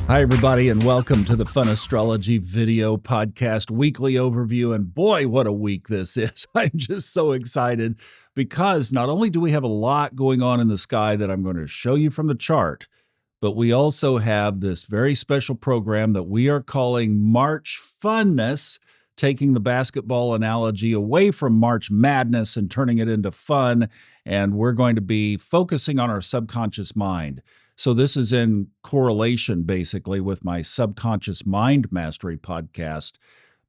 Hi, everybody, and welcome to the Fun Astrology video podcast weekly overview. And boy, what a week this is. I'm just so excited because not only do we have a lot going on in the sky that I'm going to show you from the chart, but we also have this very special program that we are calling March Funness, taking the basketball analogy away from March Madness and turning it into fun. And we're going to be focusing on our subconscious mind. So this is in correlation, basically, with my Subconscious Mind Mastery podcast.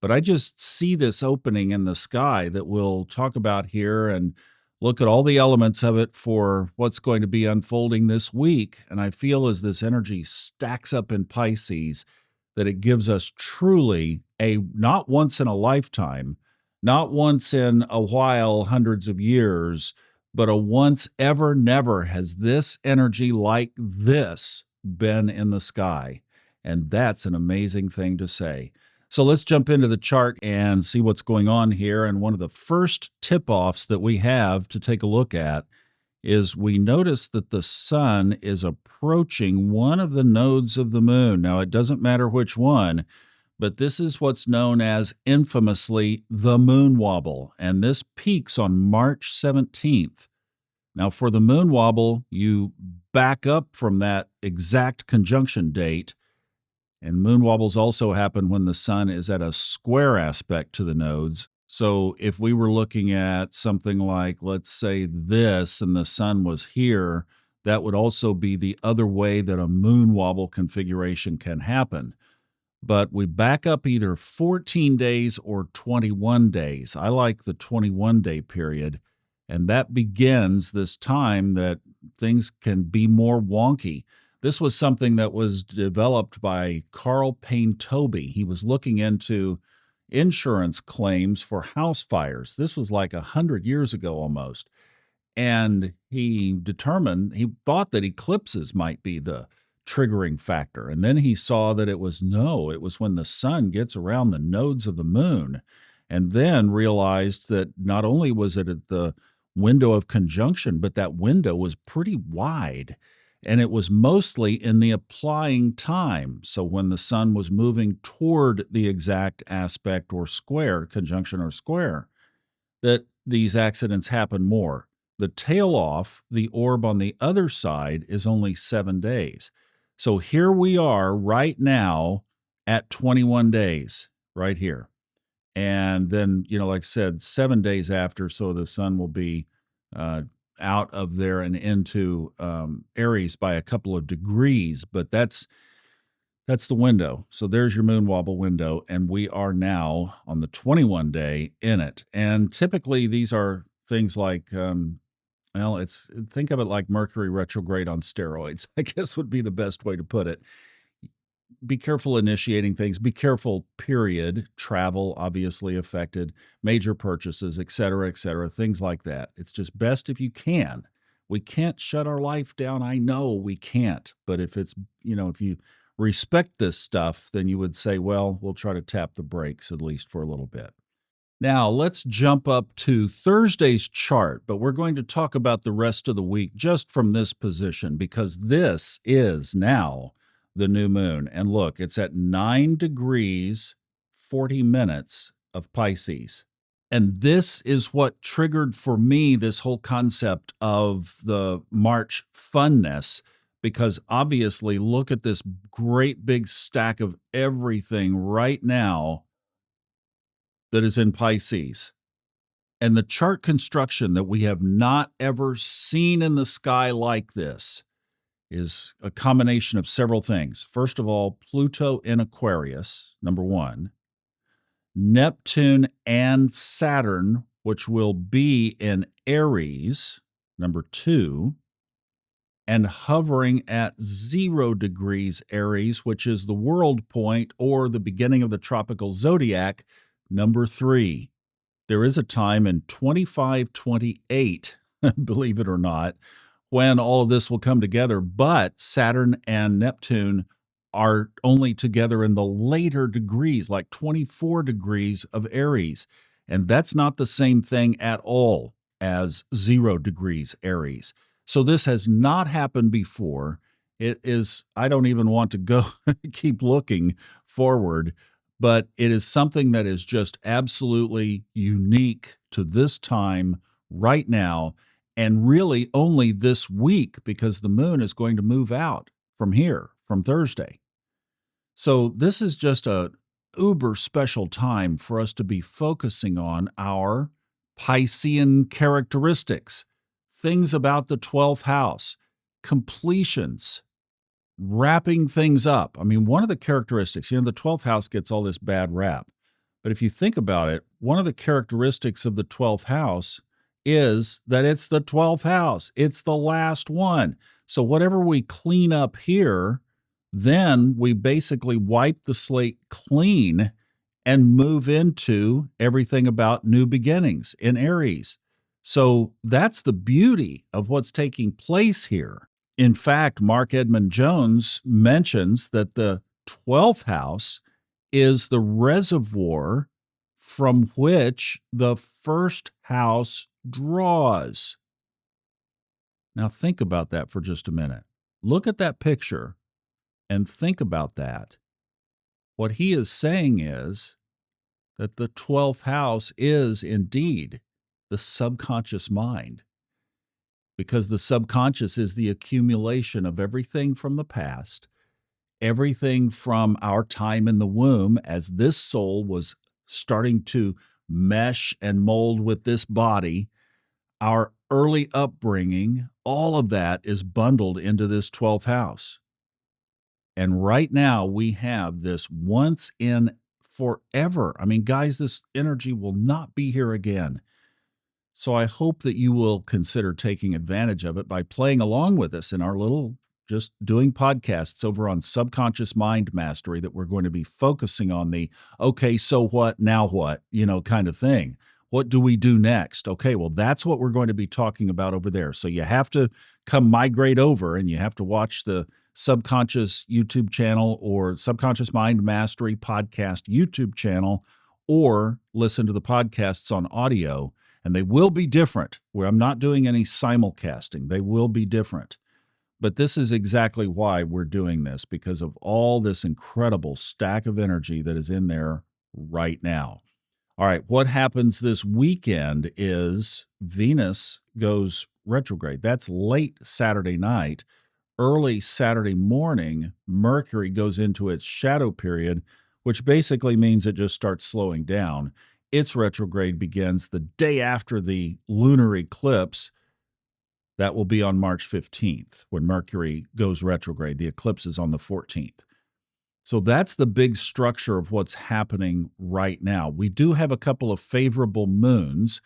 But I just see this opening in the sky that we'll talk about here and look at all the elements of it for what's going to be unfolding this week. And I feel as this energy stacks up in Pisces that it gives us truly a not once in a lifetime, not once in a while, hundreds of years, but a once ever never has this energy like this been in the sky. And that's an amazing thing to say. So let's jump into the chart and see what's going on here. And one of the first tip-offs that we have to take a look at is we notice that the sun is approaching one of the nodes of the moon. Now, it doesn't matter which one, but this is what's known as infamously the moon wobble, and this peaks on March 17th. Now, for the moon wobble, you back up from that exact conjunction date, and moon wobbles also happen when the sun is at a square aspect to the nodes. So if we were looking at something like, let's say this, and the sun was here, that would also be the other way that a moon wobble configuration can happen. But we back up either 14 days or 21 days. I like the 21-day period, and that begins this time that things can be more wonky. This was something that was developed by Carl Payne Toby. He was looking into insurance claims for house fires. This was like 100 years ago almost. And he thought that eclipses might be the triggering factor. And then he saw that it was when the sun gets around the nodes of the moon, and then realized that not only was it at the window of conjunction, but that window was pretty wide, and it was mostly in the applying time. So when the sun was moving toward the exact aspect or square, conjunction or square, that these accidents happen more. The tail off, the orb on the other side, is only 7 days. So here we are right now at 21 days, right here. And then, like I said, 7 days after, so the sun will be out of there and into Aries by a couple of degrees, but that's the window. So there's your moon wobble window, and we are now on the 21 day in it. And typically these are things like, think of it like Mercury retrograde on steroids, I guess would be the best way to put it. Be careful initiating things. Be careful, period. Travel, obviously affected, major purchases, et cetera, things like that. It's just best if you can. We can't shut our life down. I know we can't. But if it's, if you respect this stuff, then you would say, well, we'll try to tap the brakes at least for a little bit. Now, let's jump up to Thursday's chart, but we're going to talk about the rest of the week just from this position because this is now the new moon. And look, it's at 9 degrees, 40 minutes of Pisces. And this is what triggered for me this whole concept of the March funness, because obviously look at this great big stack of everything right now that is in Pisces. And the chart construction that we have not ever seen in the sky like this is a combination of several things. First of all, Pluto in Aquarius, number one. Neptune and Saturn, which will be in Aries, number two. And hovering at 0 degrees Aries, which is the world point or the beginning of the tropical zodiac, number 3. There is a time in 2528, believe it or not, when all of this will come together, but Saturn and Neptune are only together in the later degrees, like 24 degrees of Aries. And that's not the same thing at all as 0 degrees Aries. So this has not happened before, It is, I don't even want to go keep looking forward, but it is something that is just absolutely unique to this time right now, and really only this week because the moon is going to move out from here from Thursday. So this is just a uber special time for us to be focusing on our Piscean characteristics, things about the 12th house, completions, wrapping things up. I mean, one of the characteristics, the 12th house gets all this bad rap. But if you think about it, one of the characteristics of the 12th house is that it's the 12th house. It's the last one. So whatever we clean up here, then we basically wipe the slate clean and move into everything about new beginnings in Aries. So that's the beauty of what's taking place here. In fact, Mark Edmund Jones mentions that the 12th house is the reservoir from which the first house draws. Now, think about that for just a minute. Look at that picture and think about that. What he is saying is that the 12th house is indeed the subconscious mind, because the subconscious is the accumulation of everything from the past, everything from our time in the womb as this soul was starting to mesh and mold with this body, our early upbringing, all of that is bundled into this 12th house. And right now we have this once in forever. I mean, guys, this energy will not be here again. So I hope that you will consider taking advantage of it by playing along with us in our little just doing podcasts over on Subconscious Mind Mastery that we're going to be focusing on the, okay, so what, now what, kind of thing. What do we do next? Okay, well, that's what we're going to be talking about over there. So you have to come migrate over and you have to watch the Subconscious YouTube channel or Subconscious Mind Mastery podcast YouTube channel, or listen to the podcasts on audio. And they will be different, where I'm not doing any simulcasting. They will be different. But this is exactly why we're doing this, because of all this incredible stack of energy that is in there right now. All right, what happens this weekend is Venus goes retrograde. That's late Saturday night. Early Saturday morning, Mercury goes into its shadow period, which basically means it just starts slowing down. Its retrograde begins the day after the lunar eclipse. That will be on March 15th when Mercury goes retrograde. The eclipse is on the 14th. So that's the big structure of what's happening right now. We do have a couple of favorable moons.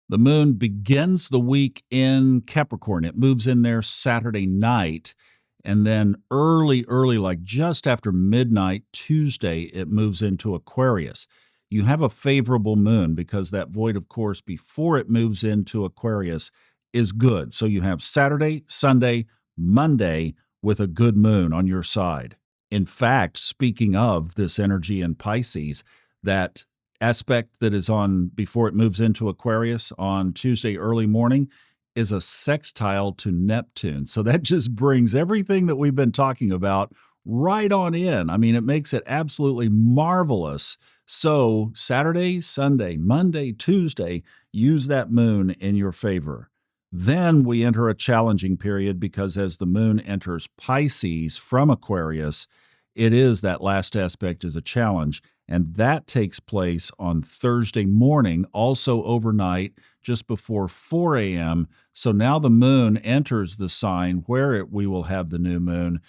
The moon begins the week in Capricorn. It moves in there Saturday night. And then early, like just after midnight Tuesday, it moves into Aquarius. You have a favorable moon because that void of course before it moves into Aquarius is good. So you have Saturday, Sunday, Monday with a good moon on your side. In fact, speaking of this energy in Pisces, that aspect that is on before it moves into Aquarius on Tuesday early morning is a sextile to Neptune. So that just brings everything that we've been talking about right on in. I mean, it makes it absolutely marvelous. So Saturday, Sunday, Monday, Tuesday, use that moon in your favor. Then we enter a challenging period because as the moon enters Pisces from Aquarius, it is that last aspect is a challenge. And that takes place on Thursday morning, also overnight, just before 4 a.m. So now the moon enters the sign where we will have the new moon.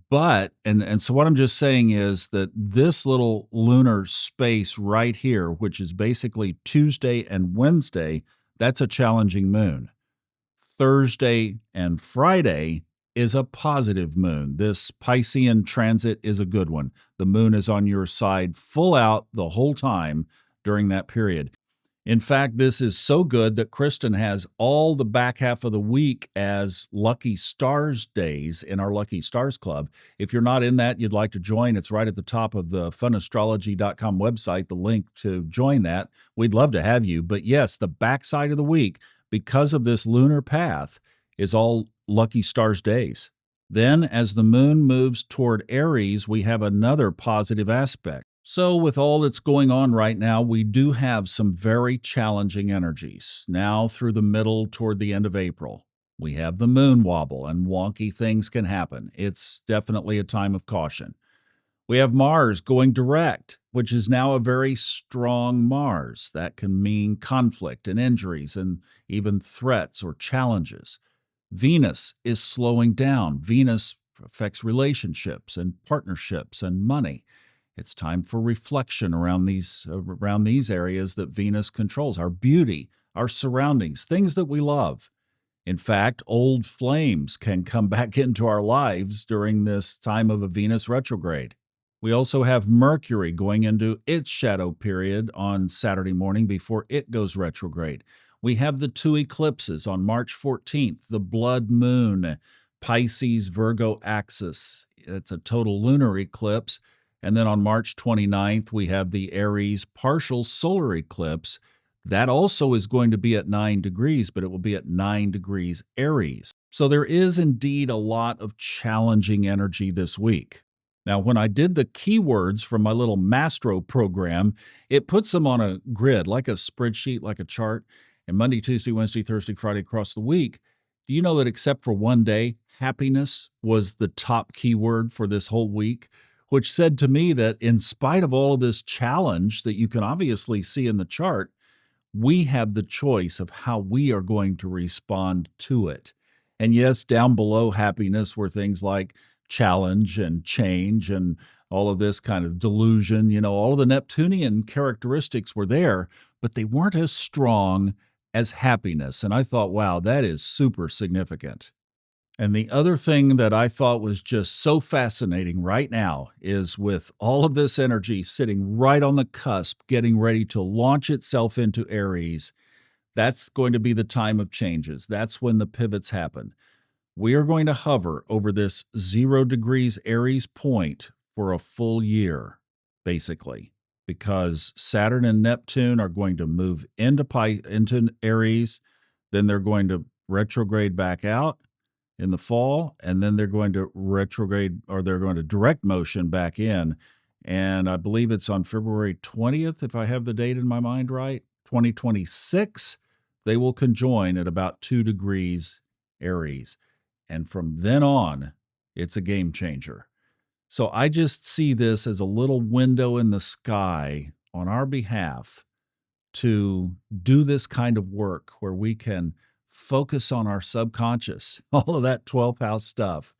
But, and so what I'm just saying is that this little lunar space right here, which is basically Tuesday and Wednesday, that's a challenging moon. Thursday and Friday is a positive moon. This Piscean transit is a good one. The moon is on your side full out the whole time during that period. In fact, this is so good that Kristin has all the back half of the week as Lucky Stars days in our Lucky Stars Club. If you're not in that, you'd like to join, it's right at the top of the funastrology.com website, the link to join that. We'd love to have you. But yes, the backside of the week, because of this lunar path, is all Lucky Stars days. Then, as the moon moves toward Aries, we have another positive aspect. So, with all that's going on right now, we do have some very challenging energies. Now, through the middle toward the end of April, we have the moon wobble, and wonky things can happen. It's definitely a time of caution. We have Mars going direct, which is now a very strong Mars. That can mean conflict and injuries and even threats or challenges. Venus is slowing down. Venus affects relationships and partnerships and money. It's time for reflection around these areas that Venus controls, our beauty, our surroundings, things that we love. In fact, old flames can come back into our lives during this time of a Venus retrograde. We also have Mercury going into its shadow period on Saturday morning before it goes retrograde. We have the two eclipses on March 14th, the blood moon, Pisces Virgo axis. It's a total lunar eclipse. And then on March 29th, we have the Aries partial solar eclipse. That also is going to be at 9 degrees, but it will be at 9 degrees Aries. So there is indeed a lot of challenging energy this week. Now, when I did the keywords from my little Mastro program, it puts them on a grid, like a spreadsheet, like a chart, and Monday, Tuesday, Wednesday, Thursday, Friday across the week. Do you know that except for one day, happiness was the top keyword for this whole week, which said to me that in spite of all of this challenge that you can obviously see in the chart, we have the choice of how we are going to respond to it. And yes, down below happiness were things like challenge and change and all of this kind of delusion. All of the Neptunian characteristics were there, but they weren't as strong as happiness. And I thought, wow, that is super significant. And the other thing that I thought was just so fascinating right now is with all of this energy sitting right on the cusp, getting ready to launch itself into Aries, that's going to be the time of changes. That's when the pivots happen. We are going to hover over this 0 degrees Aries point for a full year, basically, because Saturn and Neptune are going to move into Aries, then they're going to retrograde back out in the fall, and then they're going to retrograde, or they're going to direct motion back in. And I believe it's on February 20th, if I have the date in my mind right, 2026, they will conjoin at about 2 degrees Aries. And from then on, it's a game changer. So I just see this as a little window in the sky on our behalf to do this kind of work where we can focus on our subconscious, all of that 12th house stuff,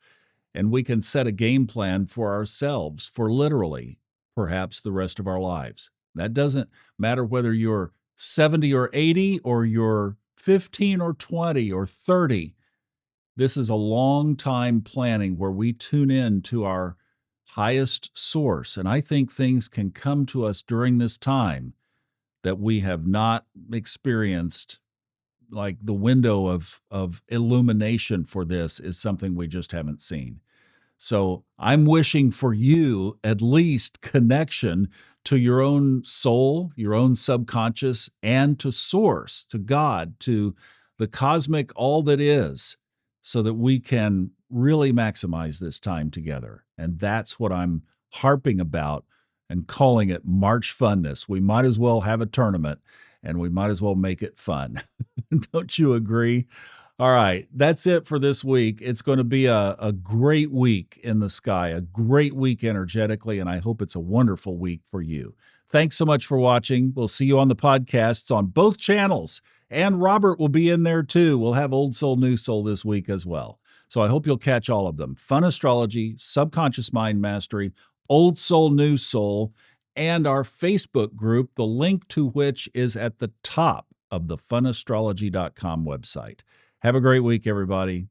and we can set a game plan for ourselves for literally perhaps the rest of our lives. That doesn't matter whether you're 70 or 80 or you're 15 or 20 or 30. This is a long time planning where we tune in to our highest source. And I think things can come to us during this time that we have not experienced. Like the window of illumination for this is something we just haven't seen. So I'm wishing for you at least connection to your own soul, your own subconscious, and to source, to God, to the cosmic all that is, so that we can really maximize this time together. And that's what I'm harping about and calling it March Funness. We might as well have a tournament and we might as well make it fun. Don't you agree? All right, that's it for this week. It's going to be a great week in the sky, a great week energetically, and I hope it's a wonderful week for you. Thanks so much for watching. We'll see you on the podcasts on both channels, and Robert will be in there too. We'll have Old Soul, New Soul this week as well. So I hope you'll catch all of them. Fun Astrology, Subconscious Mind Mastery, Old Soul, New Soul, and our Facebook group, the link to which is at the top of the funastrology.com website. Have a great week, everybody.